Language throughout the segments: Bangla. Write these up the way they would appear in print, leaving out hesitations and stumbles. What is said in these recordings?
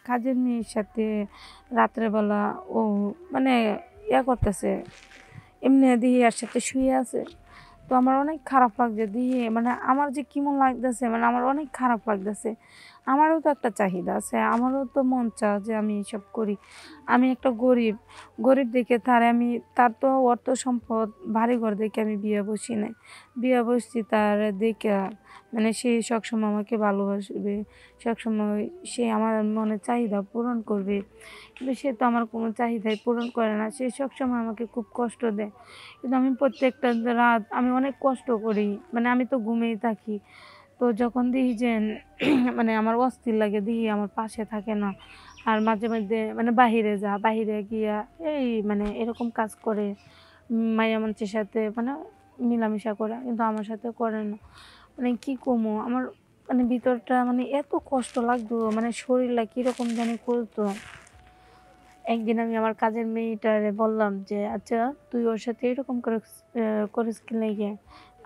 কাজের মেয়ের সাথে রাত্রেবেলা ও মানে করতেছে, এমনি দেখি এর সাথে শুয়ে আছে। তো আমার অনেক খারাপ লাগছে দিয়ে, মানে আমার যে কেমন লাগতেছে, মানে আমার অনেক খারাপ লাগতেছে। আমারও তো একটা চাহিদা আছে, আমারও তো মন চায় যে আমি এসব করি। আমি একটা গরিব, গরিব দেখে তার তো অর্থ সম্পদ বাড়ি ঘর দেখে আমি বিয়ে বসি নাই। বিয়ে বসছি তার দেখে, মানে সে সবসময় আমাকে ভালোবাসবে, সবসময় সে আমার মনের চাহিদা পূরণ করবে। কিন্তু সে তো আমার কোনো চাহিদাই পূরণ করে না, সে সবসময় আমাকে খুব কষ্ট দেয়। কিন্তু আমি প্রত্যেকটা রাত আমি অনেক কষ্ট করি, মানে আমি তো ঘুমিয়েই থাকি। তো যখন দেখি যে মানে আমার অস্থির লাগে, দেখি আমার পাশে থাকে না। আর মাঝে মধ্যে মানে বাহিরে গিয়া মানে এরকম কাজ করে, মাইয়া মানুষের সাথে মানে মিলামিশা করে, কিন্তু আমার সাথে করে না। মানে কি কমো, আমার মানে ভিতরটা মানে এত কষ্ট লাগতো, মানে শরীরটা কীরকম জানি করতো। একদিন আমি আমার কাজের মেয়েটারে বললাম যে, আচ্ছা তুই ওর সাথে এরকম করে করিস কি লাগে?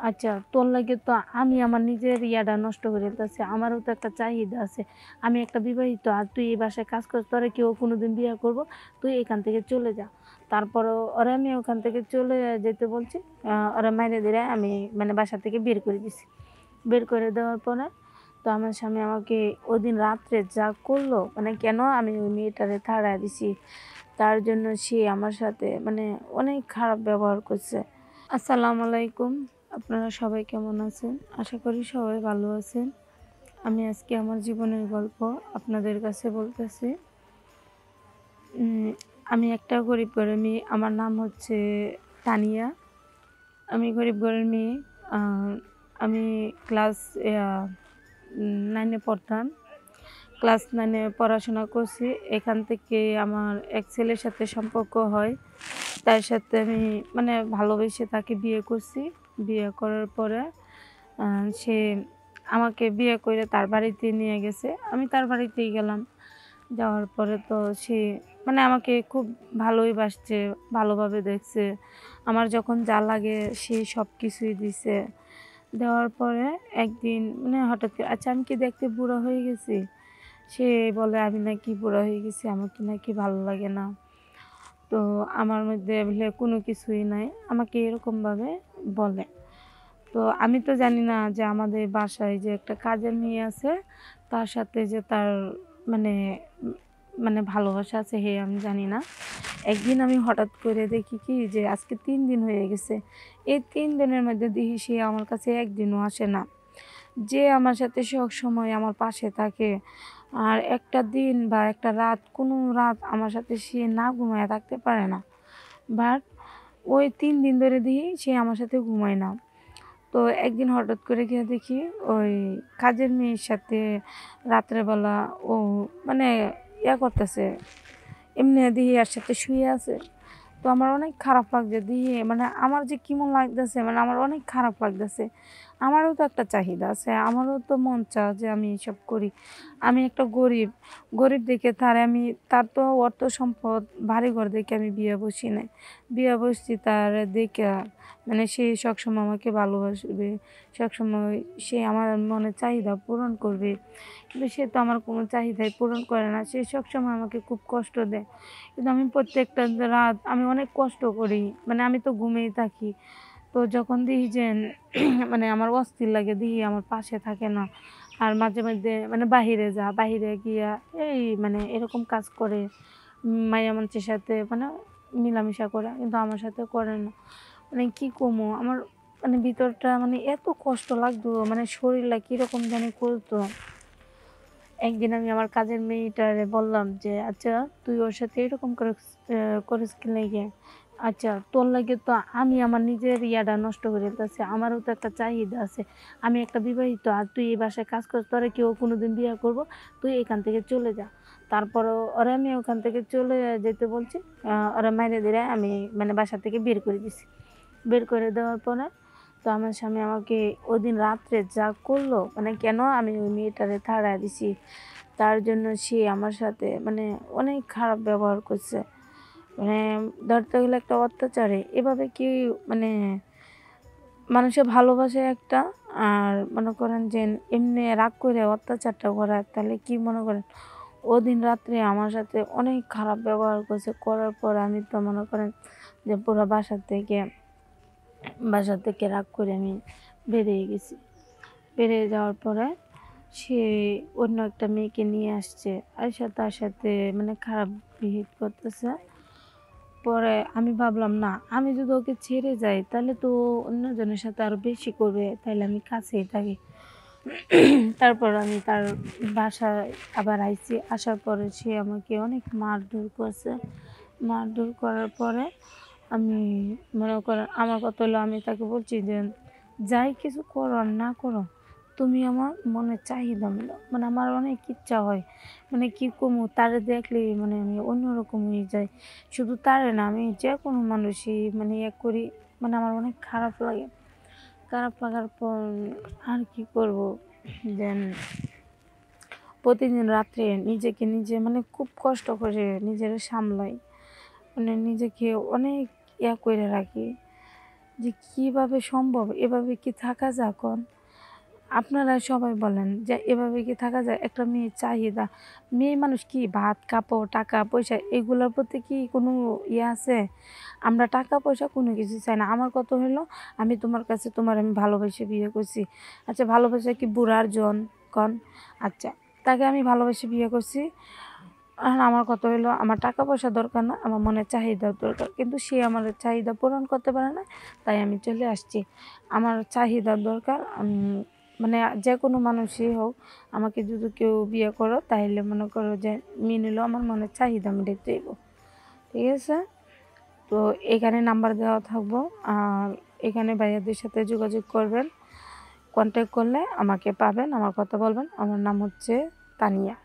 আচ্ছা তোর লাগে তো আমি আমার নিজের ইয়াটা নষ্ট করে ফেলতেছি, আমারও তো একটা চাহিদা আছে। আমি একটা বিবাহিত, আর তুই এই বাসায় কাজ করিস, তোরা কেউ কোনোদিন বিয়ে করবো, তুই এখান থেকে চলে যা। তারপরও ওরা আমি ওখান থেকে চলে যেতে বলছি, ওরা মাইরে দিয়ে আমি মানে বাসা থেকে বের করে দিছি। বের করে দেওয়ার পরে তো আমার স্বামী আমাকে ওইদিন রাত্রে যা করলো, মানে কেন আমি ওই মেয়েটারে তাড়ায় দিছি, তার জন্য সে আমার সাথে মানে অনেক খারাপ ব্যবহার করছে। আসসালামু আলাইকুম, আপনারা সবাই কেমন আছেন? আশা করি সবাই ভালো আছেন। আমি আজকে আমার জীবনের গল্প আপনাদের কাছে বলতেছি। আমি একটা গরিব ঘরের মেয়ে, আমার নাম হচ্ছে তানিয়া। আমি গরিব ঘরের মেয়ে। আমি ক্লাস 9-এ পড়তাম। ক্লাস 9-এ পড়াশোনা করছি। এখান থেকে আমার এক ছেলের সাথে সম্পর্ক হয়। তার সাথে আমি মানে ভালোবেসে তাকে বিয়ে করছি। বিয়ে করার পরে সে আমাকে বিয়ে করে তার বাড়িতে নিয়ে গেছে। আমি তার বাড়িতেই গেলাম। যাওয়ার পরে তো সে মানে আমাকে খুব ভালোই বাসছে, ভালোভাবে দেখছে। আমার যখন যা লাগে সে সব কিছুই দিছে। দেওয়ার পরে একদিন মানে হঠাৎ করে, আচ্ছা আমি কি দেখতে বুড়া হয়ে গেছি? সে বলে আমি নাকি বুড়া হয়ে গেছি, আমার কি নাকি ভালো লাগে না। তো আমার মধ্যে বলে কোনো কিছুই নাই, আমাকে এরকমভাবে বলে। তো আমি তো জানি না যে আমাদের বাসায় যে একটা কাজের মেয়ে আছে, তার সাথে যে তার মানে মানে ভালোবাসা আছে, আমি জানি না। একদিন আমি হঠাৎ করে দেখি কি যে আজকে 3 দিন হয়ে গেছে। এই 3 দিনের মধ্যে দেখি সে আমার কাছে একদিনও আসে না। যে আমার সাথে সবসময় আমার পাশে থাকে, আর একটা দিন বা একটা রাত, কোনো রাত আমার সাথে সে না ঘুমায়ে থাকতে পারে না। বাট ওই 3 দিন ধরে দেখি সে আমার সাথে ঘুমায় না। তো একদিন হঠাৎ করে গিয়ে দেখি ওই কাজের মেয়ের সাথে রাত্রেবেলা ও মানে করতেছে, এমনি দেখি এর সাথে শুয়ে আছে। তো আমার অনেক খারাপ লাগছে দিয়ে, মানে আমার যে কেমন লাগতেছে, মানে আমার অনেক খারাপ লাগতেছে। আমারও তো একটা চাহিদা আছে, আমারও তো মন চায় যে আমি এসব করি। আমি একটা গরিব, গরিব দেখে তার তো অর্থ সম্পদ বাড়ি ঘর দেখে আমি বিয়ে বসি নাই। বিয়ে বসছি তার দেখে, মানে সে সবসময় আমাকে ভালোবাসবে, সবসময় সে আমার মনের চাহিদা পূরণ করবে। কিন্তু সে তো আমার কোনো চাহিদাই পূরণ করে না, সে সবসময় আমাকে খুব কষ্ট দেয়। কিন্তু আমি প্রত্যেকটা রাত আমি অনেক কষ্ট করি, মানে আমি তো ঘুমিয়েই থাকি। তো যখন দেখি যে মানে আমার অস্থির লাগে, দেখি আমার পাশে থাকে না। আর মাঝে মধ্যে মানে বাহিরে গিয়া মানে এরকম কাজ করে, মাইয়া মানুষের সাথে মানে মিলামিশা করে, কিন্তু আমার সাথে করে না। মানে কি কমো, আমার মানে ভিতরটা মানে এত কষ্ট লাগতো, মানে শরীরটা কীরকম জানি করতো। একদিন আমি আমার কাজের মেয়েটারে বললাম যে, আচ্ছা তুই ওর সাথে এরকম করে করিস কি লাগে? আচ্ছা তোর লাগে তো আমি আমার নিজের ইয়াটা নষ্ট করে ফেলতেছি, আমারও তো একটা চাহিদা আছে। আমি একটা বিবাহিত, আর তুই এই বাসায় কাজ করিস, তোরা কেউ কোনোদিন বিয়ে করবো, তুই এখান থেকে চলে যা। তারপরও ওরা আমি ওখান থেকে চলে যেতে বলছি, ওরা মাইরে দিয়ে আমি মানে বাসা থেকে বের করে দিছি। বের করে দেওয়ার পরে তো আমার স্বামী আমাকে ওইদিন রাত্রে যা করলো, মানে কেন আমি ওই মেয়েটারে তাড়ায় দিছি, তার জন্য সে আমার সাথে মানে অনেক খারাপ ব্যবহার করছে। মানে ধরতে গেলে একটা অত্যাচারে এভাবে কি মানে মানুষের ভালোবাসে একটা, আর মনে করেন যে এমনি রাগ করে অত্যাচারটা করার, তাহলে কি মনে করেন ওদিন রাত্রে আমার সাথে অনেক খারাপ ব্যবহার করছে। করার পর আমি তো মনে করেন যে পুরো বাসা থেকে রাগ করে আমি বেরিয়ে গেছি। বেরিয়ে যাওয়ার পরে সে অন্য একটা মেয়েকে নিয়ে আসছে, আইসা তার সাথে মানে খারাপ বিহেভ করতেছে। পরে আমি ভাবলাম না, আমি যদি ওকে ছেড়ে যাই তাহলে তো অন্যজনের সাথে আরো বেশি করবে, তাইলে আমি কাছেই থাকি। তারপর আমি তার বাসায় আবার আইছি। আসার পরে সে আমাকে অনেক মারধর করছে। মারধর করার পরে আমি মনে করেন আমার কথা হলো, আমি তাকে বলছি যে যাই কিছু করো আর না করো, তুমি আমার মনের চাহিদা মেলো। মানে আমার অনেক ইচ্ছা হয়, মানে কি কমু তারে দেখলে মানে আমি অন্যরকম হয়ে যাই। শুধু তারে না, আমি যে কোনো মানুষই মানে ইয়ে করি, মানে আমার অনেক খারাপ লাগে। খারাপ লাগার পর আর কি করব, দেন প্রতিদিন রাত্রে নিজেকে নিজে মানে খুব কষ্ট করে নিজের সামলাই, মানে নিজেকে অনেক করে রাখি যে কিভাবে সম্ভব, এভাবে কি থাকা যায় কোন? আপনারা সবাই বলেন যে এভাবে কি থাকা যায়? একটা মেয়ের চাহিদা, মেয়ে মানুষ কি ভাত, কাপড়, টাকা পয়সা এগুলোর প্রতি কি কোনো আছে? আমরা টাকা পয়সা কোনো কিছু চাই না। আমার কথা হলো, আমি তোমার কাছে আমি ভালোবেসে বিয়ে করছি। আচ্ছা ভালোবাসা কি বুড়ার জন কন? আচ্ছা, তাকে আমি ভালোবেসে বিয়ে করছি। এখন আমার কথা হলো, আমার টাকা পয়সা দরকার না, আমার মনের চাহিদা দরকার। কিন্তু সে আমার চাহিদা পূরণ করতে পারে না, তাই আমি চলে আসছি। আমার চাহিদা দরকার। মানে যে কোনো মানুষই হোক, আমাকে যদি কেউ বিয়ে করো তাহলে মনে করো যে মেনে নিলো আমার মনের চাহিদা মিটাতে দেব। ঠিক আছে? তো এখানে নাম্বার দেওয়া থাকবো, আর এখানে ভাইয়াদের সাথে যোগাযোগ করবেন। কন্ট্যাক্ট করলে আমাকে পাবেন, আমার কথা বলবেন। আমার নাম হচ্ছে তানিয়া।